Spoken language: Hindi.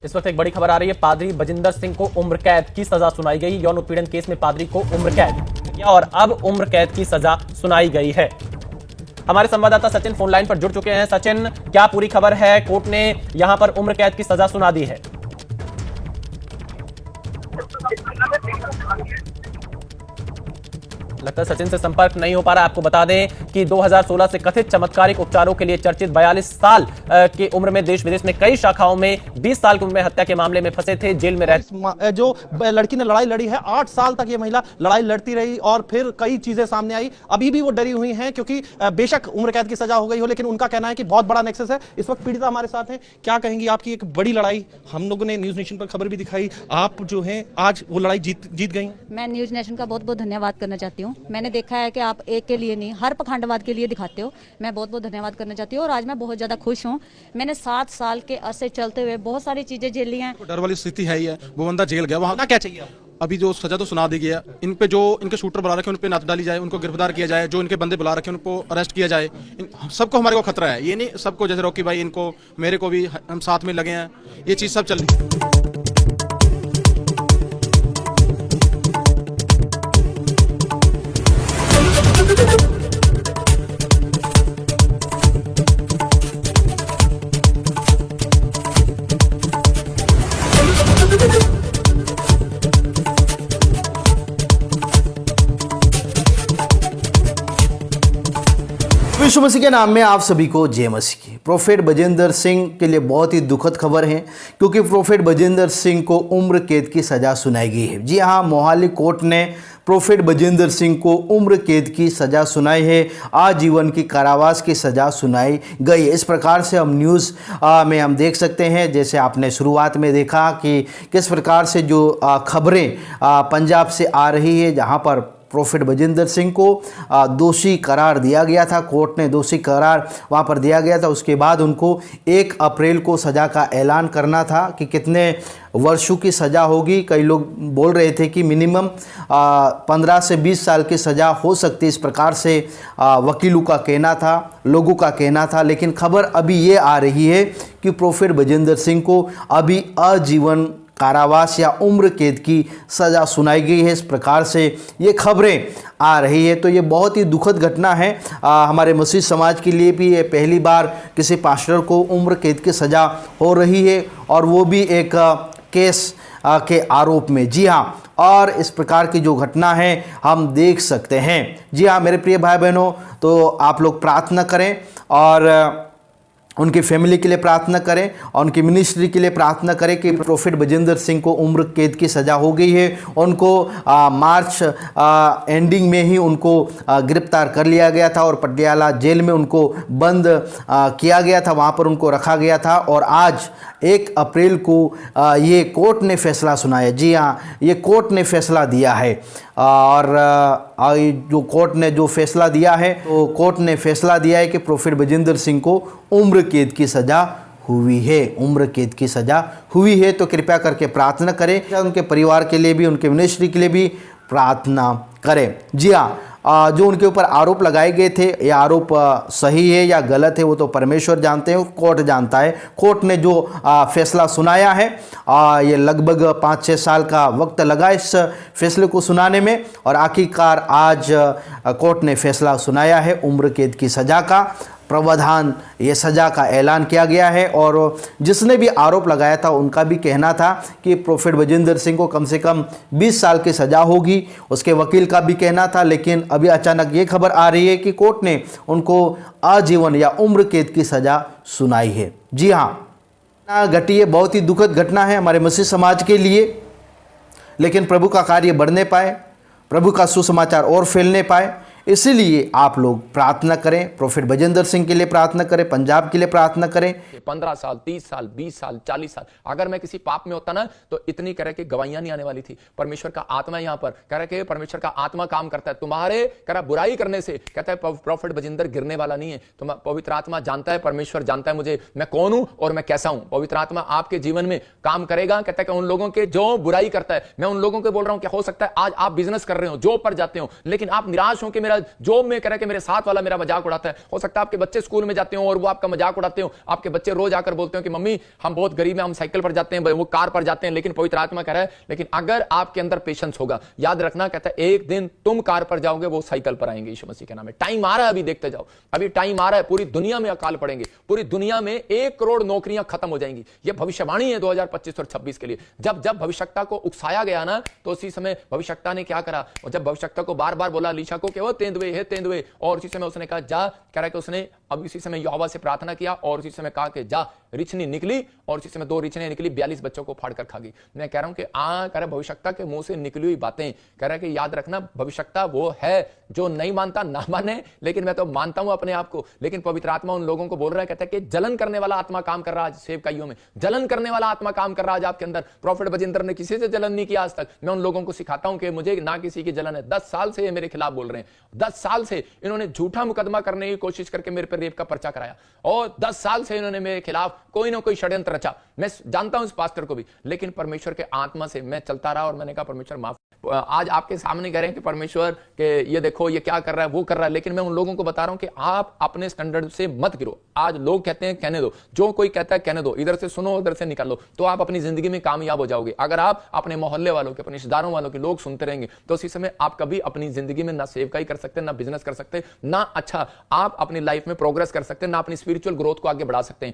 इस वक्त एक बड़ी खबर आ रही है। पादरी बजिंदर सिंह को उम्र कैद की सजा सुनाई गई। यौन उत्पीड़न केस में पादरी को उम्र कैद और अब उम्र कैद की सजा सुनाई गई है। हमारे संवाददाता सचिन फोन लाइन पर जुड़ चुके हैं। सचिन, क्या पूरी खबर है? कोर्ट ने यहां पर उम्र कैद की सजा सुना दी है। लगता है सचिन से संपर्क नहीं हो पा रहा। आपको बता दें कि 2016 से कथित चमत्कारिक उपचारों के लिए चर्चित 42 साल की उम्र में देश विदेश में कई शाखाओं में 20 साल की उम्र में हत्या के मामले में फंसे थे। जेल में रह जो लड़की ने लड़ाई लड़ी है, 8 साल तक ये महिला लड़ाई लड़ती रही और फिर कई चीजें सामने आई। अभी भी वो डरी हुई हैं क्योंकि बेशक उम्र कैद की सजा हो गई हो, लेकिन उनका कहना है कि बहुत बड़ा नेक्सस है। इस वक्त पीड़िता हमारे साथ हैं। क्या कहेंगी? आपकी एक बड़ी लड़ाई, हम लोगों ने न्यूज नेशन पर खबर भी दिखाई, आप जो है आज वो लड़ाई जीत गई। मैं न्यूज नेशन का बहुत बहुत धन्यवाद करना चाहती हूँ। मैंने देखा है कि आप एक के लिए नहीं, हर पखंडवाद के लिए दिखाते हो। मैं बहुत बहुत धन्यवाद करना चाहती हूँ और आज मैं बहुत ज्यादा खुश हूँ। मैंने 7 साल के अरसे चलते हुए बहुत सारी चीजें झेल ली हैं। डर वाली स्थिति है ही है। वो बंदा जेल गया, वहाँ क्या चाहिए? अभी जो सजा तो सुना दी गया, इन पे जो इनके शूटर बुला रखे उन पे नजर डाली जाए, उनको गिरफ्तार किया जाए, जो इनके बंदे बुला रखे उनको अरेस्ट किया जाए। सबको हमारे को खतरा है, ये नहीं सबको, जैसे रॉकी भाई इनको, मेरे को भी, हम साथ में लगे हैं, ये चीज सब चल रही है। यीशु मसीह के नाम में आप सभी को जय मसीह की। प्रोफेट बजिंदर सिंह के लिए बहुत ही दुखद खबर है क्योंकि प्रोफेट बजिंदर सिंह को उम्र कैद की सज़ा सुनाई गई है। जी हाँ, मोहाली कोर्ट ने प्रोफेट बजिंदर सिंह को उम्र कैद की सज़ा सुनाई है। आजीवन की कारावास की सज़ा सुनाई गई है। इस प्रकार से हम न्यूज़ में हम देख सकते हैं, जैसे आपने शुरुआत में देखा कि किस प्रकार से जो खबरें पंजाब से आ रही है, जहाँ पर प्रोफेट बजिंदर सिंह को दोषी करार दिया गया था। कोर्ट ने दोषी करार वहाँ पर दिया गया था। उसके बाद उनको 1 अप्रैल को सज़ा का ऐलान करना था कि कितने वर्षों की सज़ा होगी। कई लोग बोल रहे थे कि मिनिमम 15 से 20 साल की सज़ा हो सकती। इस प्रकार से वकीलों का कहना था, लोगों का कहना था। लेकिन खबर अभी ये आ रही है कि प्रोफेट बजिंदर सिंह को अभी आजीवन कारावास या उम्र कैद की सज़ा सुनाई गई है। इस प्रकार से ये खबरें आ रही है। तो ये बहुत ही दुखद घटना है हमारे मसीह समाज के लिए भी। ये पहली बार किसी पास्टर को उम्र कैद की सज़ा हो रही है और वो भी एक केस के आरोप में। जी हाँ, और इस प्रकार की जो घटना है हम देख सकते हैं। जी हाँ मेरे प्रिय भाई बहनों, तो आप लोग प्रार्थना करें और उनकी फैमिली के लिए प्रार्थना करें और उनकी मिनिस्ट्री के लिए प्रार्थना करें कि प्रोफेट बजिंदर सिंह को उम्र कैद की सज़ा हो गई है। उनको मार्च एंडिंग में ही उनको गिरफ्तार कर लिया गया था और पटियाला जेल में उनको बंद किया गया था, वहाँ पर उनको रखा गया था। और आज 1 अप्रैल को ये कोर्ट ने फैसला सुनाया। जी हाँ, ये कोर्ट ने फैसला दिया है और जो कोर्ट ने जो फैसला दिया है, तो कोर्ट ने फैसला दिया है कि प्रोफेट बजिंदर सिंह को उम्र कैद की सज़ा हुई है। उम्र कैद की सज़ा हुई है। तो कृपया करके प्रार्थना करें, उनके परिवार के लिए भी, उनके मिनिस्ट्री के लिए भी प्रार्थना करें। जी हाँ, जो उनके ऊपर आरोप लगाए गए थे, ये आरोप सही है या गलत है वो तो परमेश्वर जानते हैं, कोर्ट जानता है। कोर्ट ने जो फैसला सुनाया है, ये लगभग 5-6 साल का वक्त लगा इस फैसले को सुनाने में और आखिरकार आज कोर्ट ने फैसला सुनाया है। उम्र कैद की सज़ा का प्रावधान, ये सज़ा का ऐलान किया गया है। और जिसने भी आरोप लगाया था उनका भी कहना था कि प्रोफेट बजिंदर सिंह को कम से कम 20 साल की सज़ा होगी। उसके वकील का भी कहना था। लेकिन अभी अचानक ये खबर आ रही है कि कोर्ट ने उनको आजीवन या उम्र कैद की सज़ा सुनाई है। जी हाँ, घटी है, बहुत ही दुखद घटना है हमारे मसीह समाज के लिए। लेकिन प्रभु का कार्य बढ़ने पाए, प्रभु का सुसमाचार और फैलने पाए, इसीलिए आप लोग प्रार्थना करें। प्रोफेट बजिंदर सिंह के लिए प्रार्थना करें, पंजाब के लिए प्रार्थना करें। 15 साल, 30 साल, 20 साल, 40 साल, अगर मैं किसी पाप में होता ना तो इतनी कह रहे कि गवाहियां नहीं आने वाली थी। परमेश्वर का आत्मा यहाँ पर कह रहे कि परमेश्वर का आत्मा काम करता है तुम्हारे कह रहा बुराई करने से। कहता है प्रोफेट बजिंदर गिरने वाला नहीं है। तो पवित्र आत्मा जानता है, परमेश्वर जानता है मुझे, मैं कौन हूं और मैं कैसा हूं। पवित्र आत्मा आपके जीवन में काम करेगा। कहता है कि उन लोगों के जो बुराई करता है, मैं उन लोगों को बोल रहा हूं, क्या हो सकता है आज आप बिजनेस कर रहे हो, जॉब पर जाते हो, लेकिन आप निराश हो कि मेरा या जॉब में कह रहा है कि मेरे साथ वाला मेरा मजाक उड़ाता है। हो सकता है आपके बच्चे स्कूल में जाते हो और वो आपका मजाक उड़ाते हो, आपके बच्चे रोज आकर बोलते हो कि मम्मी हम बहुत गरीब हैं, हम साइकिल पर जाते हैं, वो कार पर जाते हैं, लेकिन पवित्र आत्मा कह रहा है लेकिन अगर आपके अंदर पेशेंस होगा, याद रखना कहता है एक दिन तुम कार पर जाओगे, वो साइकिल पर आएंगे। यीशु मसीह के नाम में टाइम आ रहा है, अभी देखते जाओ, अभी टाइम आ रहा है, पूरी दुनिया में अकाल पड़ेंगे, पूरी दुनिया में 1 करोड़ नौकरियां खत्म हो जाएंगी। यह भविष्यवाणी है 2025 और 26 के लिए। जब जब भविष्यवक्ता को उकसाया गया ना, तो उसी समय भविष्यवक्ता ने क्या करा, और जब भविष्यवक्ता को बार बार बोला अलीशा को कि वो तेंदुए है तेंदुए, और उसी समय उसने कहा जा, कह रहा है कि उसने अब इसी समय यहोवा से प्रार्थना किया और उसी समय कहा कि जा, रिछनी निकली और उसी समय 2 रिछने निकली, 42 बच्चों को फाड़कर खा गई। मैं कह रहा हूं कि कह रहा भविष्यवक्ता के मुंह से निकली हुई बातें, कह रहा है कि याद रखना भविष्यवक्ता वो है जो नहीं मानता ना माने, लेकिन मैं तो मानता हूं अपने आप को। लेकिन पवित्र आत्मा उन लोगों को बोल रहा है, कहता है कि जलन करने वाला आत्मा काम कर रहा है आज सेवकाइयों में, जलन करने वाला आत्मा काम कर रहा है आज आपके अंदर। प्रॉफेट बजिंदर ने किसी से जलन नहीं किया आज तक। मैं उन लोगों को सिखाता हूं कि मुझे ना किसी की जलन है। 10 साल से ये मेरे खिलाफ बोल रहे हैं, 10 साल से इन्होंने झूठा मुकदमा करने की कोशिश करके मेरे पर रेप का पर्चा कराया, और 10 साल से इन्होंने मेरे खिलाफ कोई ना कोई षड्यंत्र रचा। मैं जानता हूं इस पास्टर को भी, लेकिन परमेश्वर के आत्मा से मैं चलता रहा और मैंने कहा परमेश्वर माफ। आज आपके सामने कह रहे हैं कि परमेश्वर के ये देखो ये क्या कर रहा है, वो कर रहा है, लेकिन मैं उन लोगों को बता रहा हूं कि आप अपने स्टैंडर्ड से मत गिरो। आज लोग कहते हैं कहने दो, जो कोई कहता है कहने दो, इधर से सुनो उधर से निकाल लो, तो आप अपनी जिंदगी में कामयाब हो जाओगे। अगर आप अपने मोहल्ले वालों के, अपने रिश्तेदारों वालों के लोग सुनते रहेंगे, तो उसी समय आप कभी अपनी जिंदगी में ना सेवकाई कर सकते, ना बिजनेस कर सकते, ना अच्छा आप अपनी लाइफ में प्रोग्रेस कर सकते, ना अपनी स्पिरिचुअल ग्रोथ को आगे बढ़ा सकते हैं।